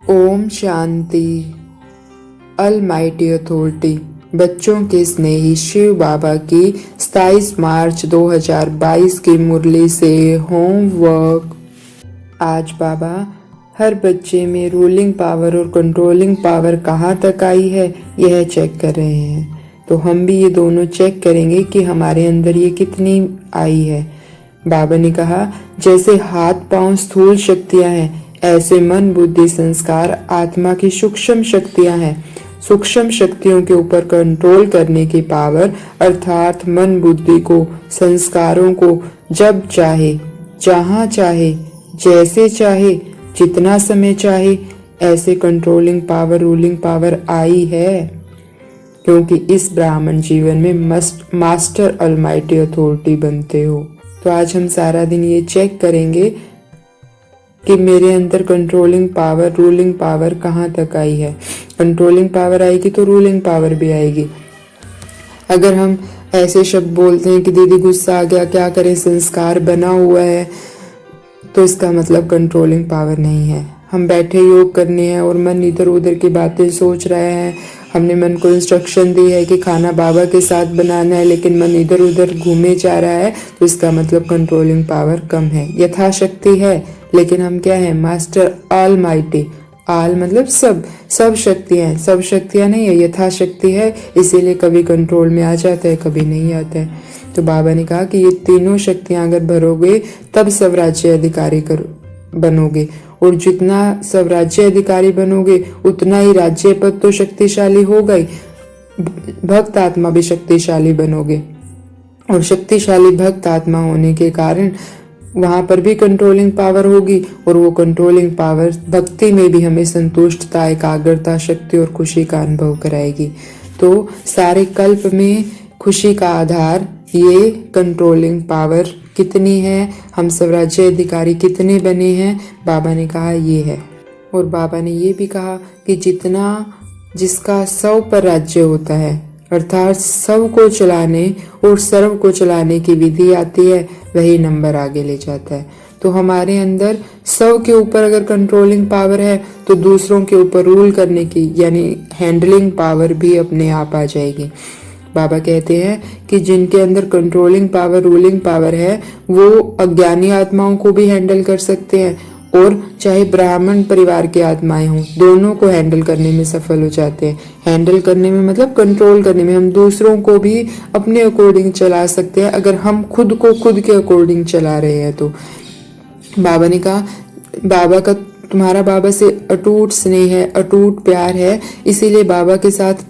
Om Shanti. Almighty authority बच्चों के स्नेही शिव बाबा की 27 मार्च 2022 की मुरली से होमवर्क। आज बाबा हर बच्चे में रूलिंग पावर और कंट्रोलिंग पावर कहाँ तक आई है यह चेक कर रहे हैं। तो हम भी ये दोनों चेक करेंगे कि हमारे अंदर ये कितनी आई है। बाबा ने कहा जैसे हाथ पांव स्थूल शक्तियां हैं, ऐसे मन बुद्धि संस्कार आत्मा की सूक्ष्म शक्तियां हैं। सूक्ष्म शक्तियों के ऊपर कंट्रोल करने की पावर अर्थात मन बुद्धि को, संस्कारों को जब चाहे, जहां चाहे, जैसे चाहे, जितना समय चाहे, ऐसे कंट्रोलिंग पावर, रूलिंग पावर आई है। क्योंकि इस ब्राह्मण जीवन में मास्टर अलमाइटी अथॉरिटी बनते हो। तो आज हम सारा दिन ये चेक करेंगे कि मेरे अंदर कंट्रोलिंग पावर, रूलिंग पावर कहाँ तक आई है। कंट्रोलिंग पावर आएगी तो रूलिंग पावर भी आएगी। अगर हम ऐसे शब्द बोलते हैं कि दीदी गुस्सा आ गया, क्या करें, संस्कार बना हुआ है, तो इसका मतलब कंट्रोलिंग पावर नहीं है। हम बैठे योग करने हैं और मन इधर उधर की बातें सोच रहे हैं। हमने मन को इंस्ट्रक्शन दी है कि खाना बाबा के साथ बनाना है, लेकिन मन इधर उधर घूमे जा रहा है, तो इसका मतलब कंट्रोलिंग पावर कम है। यथाशक्ति है, लेकिन हम क्या है, मास्टर ऑलमाइटी। आल मतलब सब शक्तियां हैं, सब शक्तियां नहीं है, यथाशक्ति है। इसीलिए कभी कंट्रोल में आ जाता है, कभी नहीं आता है। तो बाबा ने कहा कि ये तीनों शक्तियां अगर भरोगे तब सब राज्य अधिकारी बनोगे, और जितना सब राज्य अधिकारी बनोगे उतना ही राज्य पद तो शक्तिशाली होगा ही, भक्त आत्मा भी शक्तिशाली बनोगे। और शक्तिशाली भक्त आत्मा होने के कारण वहां पर भी कंट्रोलिंग पावर होगी, और वो कंट्रोलिंग पावर भक्ति में भी हमें संतुष्टता, एकाग्रता, शक्ति और खुशी का अनुभव कराएगी। तो सारे कल्प में खुशी का आधार ये कंट्रोलिंग पावर कितनी है, हम सब राज्य अधिकारी कितने बने हैं, बाबा ने कहा ये है। और बाबा ने ये भी कहा कि जिसका 100 पर राज्य होता है, अर्थात सब को चलाने और सर्व को चलाने की विधि आती है, वही नंबर आगे ले जाता है। तो हमारे अंदर 100 के ऊपर अगर कंट्रोलिंग पावर है तो दूसरों के ऊपर रूल करने की यानी हैंडलिंग पावर भी अपने आप आ जाएगी। बाबा कहते हैं कि जिनके अंदर कंट्रोलिंग पावर, रूलिंग पावर है, वो अज्ञानी आत्माओं को भी हैंडल कर सकते हैं, और चाहे ब्राह्मण परिवार की आत्माएं हों, दोनों को हैंडल करने में सफल हो जाते हैं। हैंडल करने में मतलब कंट्रोल करने में, हम दूसरों को भी अपने अकॉर्डिंग चला सकते हैं अगर हम खुद को खुद के अकॉर्डिंग चला रहे हैं। तो बाबा ने कहा तुम्हारा बाबा से अटूट स्नेह है, अटूट प्यार है, इसीलिए बाबा के साथ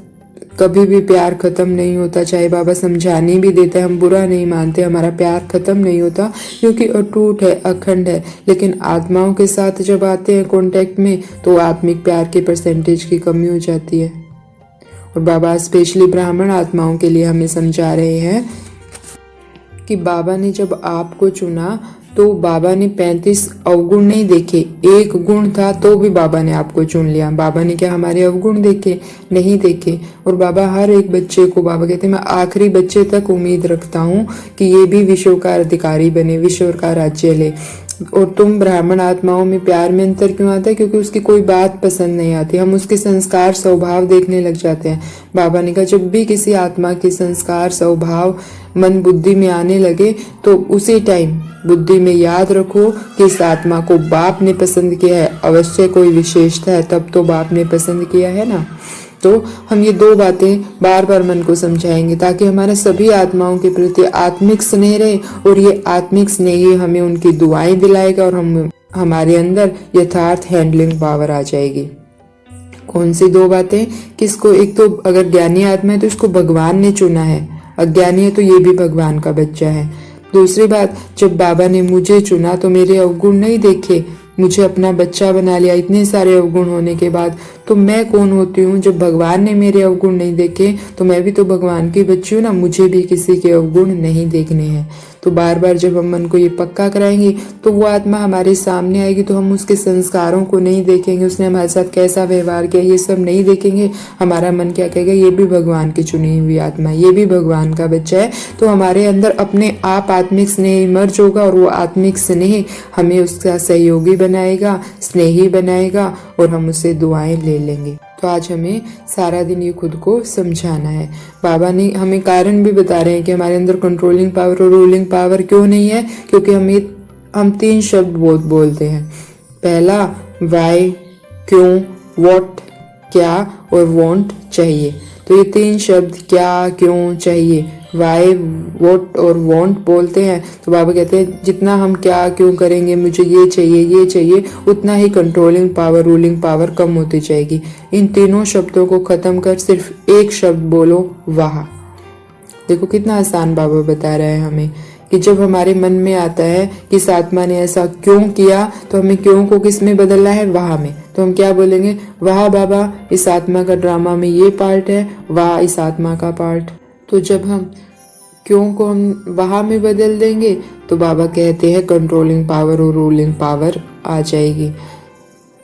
कभी भी प्यार खत्म नहीं होता। चाहे बाबा समझाने भी देते हैं, हम बुरा नहीं मानते, हमारा प्यार खत्म नहीं होता, क्योंकि अटूट है, अखंड है। लेकिन आत्माओं के साथ जब आते हैं कांटेक्ट में, तो आत्मिक प्यार के परसेंटेज की कमी हो जाती है। और बाबा स्पेशली ब्राह्मण आत्माओं के लिए हमें समझा रहे हैं कि बाबा ने जब आपको चुना तो बाबा ने 35 अवगुण नहीं देखे, एक गुण था तो भी बाबा ने आपको चुन लिया। बाबा ने क्या हमारे अवगुण देखे? नहीं देखे। और बाबा हर एक बच्चे को, बाबा कहते हैं मैं आखिरी बच्चे तक उम्मीद रखता हूँ कि ये भी विश्व का अधिकारी बने, विश्व का राज्य ले। और तुम ब्राह्मण आत्माओं में प्यार में अंतर क्यों आता है? क्योंकि उसकी कोई बात पसंद नहीं आती, हम उसके संस्कार स्वभाव देखने लग जाते हैं। बाबा ने कहा जब भी किसी आत्मा के संस्कार स्वभाव मन बुद्धि में आने लगे तो उसी टाइम बुद्धि में याद रखो कि इस आत्मा को बाप ने पसंद किया है, अवश्य कोई विशेषता है, तब तो बाप ने पसंद किया है ना। तो हम ये दो बातें बार बार मन को समझाएंगे ताकि हमारे सभी आत्माओं के प्रति आत्मिक स्नेह रहे, और ये आत्मिक स्नेह हमें उनकी दुआएं दिलाएगा, और हमारे अंदर यथार्थ हैंडलिंग पावर आ जाएगी। कौन सी दो बातें? किसको? एक तो अगर ज्ञानी आत्मा है तो इसको भगवान ने चुना है, अज्ञानी है तो ये भी भगवान का बच्चा है। दूसरी बात, जब बाबा ने मुझे चुना तो मेरे अवगुण नहीं देखे, मुझे अपना बच्चा बना लिया इतने सारे अवगुण होने के बाद। तो मैं कौन होती हूँ? जब भगवान ने मेरे अवगुण नहीं देखे तो मैं भी तो भगवान की बच्ची हूँ ना, मुझे भी किसी के अवगुण नहीं देखने हैं। तो बार बार जब हम मन को ये पक्का कराएंगे तो वो आत्मा हमारे सामने आएगी, तो हम उसके संस्कारों को नहीं देखेंगे, उसने हमारे साथ कैसा व्यवहार किया ये सब नहीं देखेंगे। हमारा मन क्या कहेगा, ये भी भगवान की चुनी हुई आत्मा, ये भी भगवान का बच्चा है। तो हमारे अंदर अपने आप आत्मिक स्नेह इमर्ज होगा और वो आत्मिक स्नेह हमें उसका सहयोगी बनाएगा, स्नेही बनाएगा और हम उससे दुआएं ले लेंगे। तो आज हमें सारा दिन ये खुद को समझाना है। बाबा ने हमें कारण भी बता रहे हैं कि हमारे अंदर कंट्रोलिंग पावर और रूलिंग पावर क्यों नहीं है, क्योंकि हम 3 शब्द बोलते हैं। पहला वाई, क्यों, व्हाट क्या और वांट चाहिए। तो ये 3 शब्द क्या, क्यों, चाहिए, वाई, व्हाट और वांट बोलते हैं। तो बाबा कहते हैं जितना हम क्या क्यों करेंगे, मुझे ये चाहिए, उतना ही कंट्रोलिंग पावर रूलिंग पावर कम होती जाएगी। इन तीनों शब्दों को खत्म कर सिर्फ एक शब्द बोलो, वाह। देखो कितना आसान बाबा बता रहे हैं हमें कि जब हमारे मन में आता है कि इस आत्मा ने ऐसा क्यों किया, तो हमें क्यों को किस में बदलना है, वाह में। तो हम क्या बोलेंगे, वाह बाबा, इस आत्मा का ड्रामा में ये पार्ट है, वाह इस आत्मा का पार्ट। तो जब हम क्यों को हम वाह में बदल देंगे तो बाबा कहते हैं कंट्रोलिंग पावर और रूलिंग पावर आ जाएगी।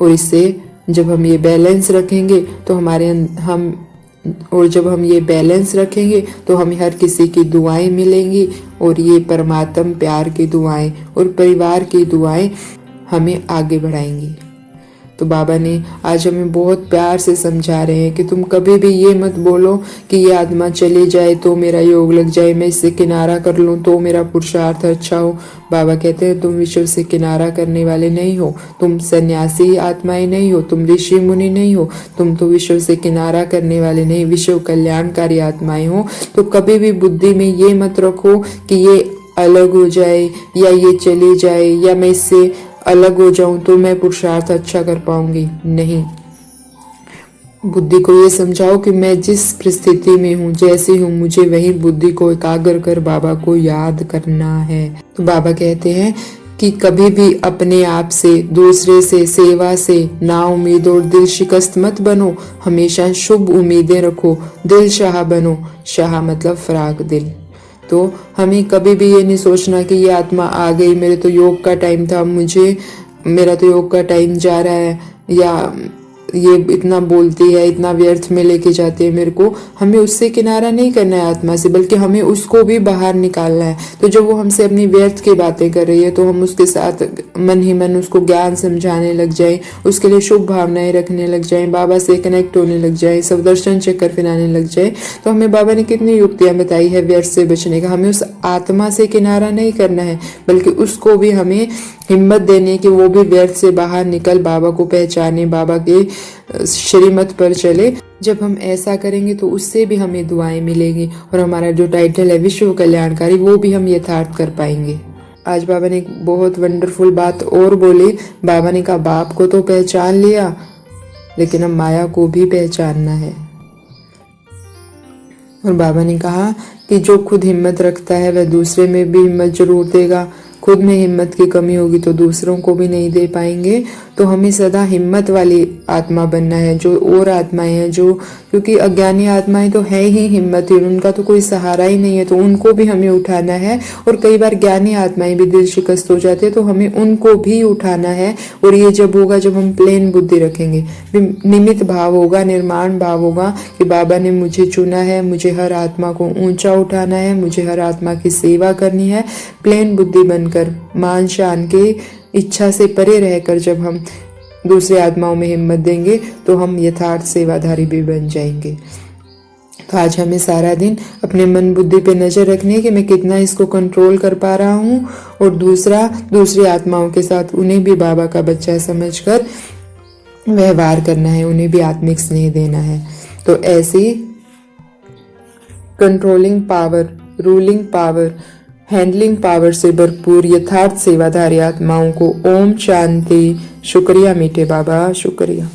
और इससे जब हम ये बैलेंस रखेंगे तो जब हम ये बैलेंस रखेंगे तो हमें हर किसी की दुआएं मिलेंगी, और ये परमात्म प्यार की दुआएं और परिवार की दुआएं हमें आगे बढ़ाएंगी। तो बाबा ने आज हमें बहुत प्यार से समझा रहे हैं कि तुम कभी भी ये मत बोलो कि ये आत्मा चली जाए तो मेरा योग लग जाए, मैं इससे किनारा कर लूं तो मेरा पुरुषार्थ अच्छा हो। बाबा कहते हैं तुम विश्व से किनारा करने वाले नहीं हो, तुम सन्यासी आत्माएं नहीं हो, तुम ऋषि मुनि नहीं हो, तुम तो विश्व से किनारा करने वाले नहीं, विश्व कल्याणकारी आत्माएं हो। तो कभी भी बुद्धि में ये मत रखो कि ये अलग हो जाए या ये चली जाए या मैं इससे अलग हो जाऊं तो मैं पुरुषार्थ अच्छा कर पाऊंगी। नहीं, बुद्धि को ये समझाओ कि मैं जिस परिस्थिति में हूँ, जैसी हूँ, मुझे वही बुद्धि को एकाग्र कर बाबा को याद करना है। तो बाबा कहते हैं कि कभी भी अपने आप से, दूसरे से, सेवा से ना उम्मीद और दिल शिकस्त मत बनो, हमेशा शुभ उम्मीदें रखो, दिल शाह बनो। शाह मतलब फराग दिल। तो हमें कभी भी ये नहीं सोचना कि ये आत्मा आ गई, मेरे तो योग का टाइम था, मेरा तो योग का टाइम जा रहा है, या ये इतना बोलती है, इतना व्यर्थ में लेके जाती है मेरे को। हमें उससे किनारा नहीं करना है आत्मा से, बल्कि हमें उसको भी बाहर निकालना है। तो जब वो हमसे अपनी व्यर्थ की बातें कर रही है तो हम उसके साथ मन ही मन उसको ज्ञान समझाने लग जाएं, उसके लिए शुभ भावनाएं रखने लग जाएं, बाबा से कनेक्ट होने लग जाएं, सवदर्शन चक्कर फिराने लग जाए। तो हमें बाबा ने कितनी युक्तियां बताई है व्यर्थ से बचने का। हमें उस आत्मा से किनारा नहीं करना है, बल्कि उसको भी हमें हिम्मत देने की वो भी व्यर्थ से बाहर निकल बाबा को पहचाने, बाबा के श्रीमत पर चले। जब हम ऐसा करेंगे तो उससे भी हमें दुआएं मिलेंगी और हमारा जो टाइटल है विश्व कल्याणकारी वो भी हम यथार्थ कर पाएंगे। आज बाबा ने एक बहुत वंडरफुल बात और बोली। बाबा ने कहा बाप को तो पहचान लिया, लेकिन अब माया को भी पहचानना है। और बाबा ने कहा कि जो खुद हिम्मत रखता है वह दूसरे में भी हिम्मत जरूर देगा। खुद में हिम्मत की कमी होगी तो दूसरों को भी नहीं दे पाएंगे। तो हमें सदा हिम्मत वाली आत्मा बनना है। जो और आत्माएं हैं जो, क्योंकि अज्ञानी आत्माएं तो है ही हिम्मतहीन, उनका तो कोई सहारा ही नहीं है, तो उनको भी हमें उठाना है। और कई बार ज्ञानी आत्माएं भी दिल शिकस्त हो जाते हैं, तो हमें उनको भी उठाना है। और ये जब होगा जब हम प्लेन बुद्धि रखेंगे, निमित्त भाव होगा, निर्माण भाव होगा कि बाबा ने मुझे चुना है, मुझे हर आत्मा को ऊंचा उठाना है, मुझे हर आत्मा की सेवा करनी है। प्लेन बुद्धि बनकर, मान शान के इच्छा से परे रहकर जब हम दूसरे आत्माओं में हिम्मत देंगे तो हम यथार्थ सेवाधारी भी बन जाएंगे। तो आज हमें सारा दिन अपने मन बुद्धि पे नजर रखनी है कि मैं कितना इसको कंट्रोल कर पा रहा हूँ, और दूसरा दूसरी आत्माओं के साथ उन्हें भी बाबा का बच्चा समझकर व्यवहार करना है, उन्हें भी आत्मिक स्नेह देना है। तो ऐसी controlling power, ruling power, handling power से भरपूर यथार्थ सेवाधारी आत्माओं को ओम शांति। शुक्रिया मीठे बाबा, शुक्रिया।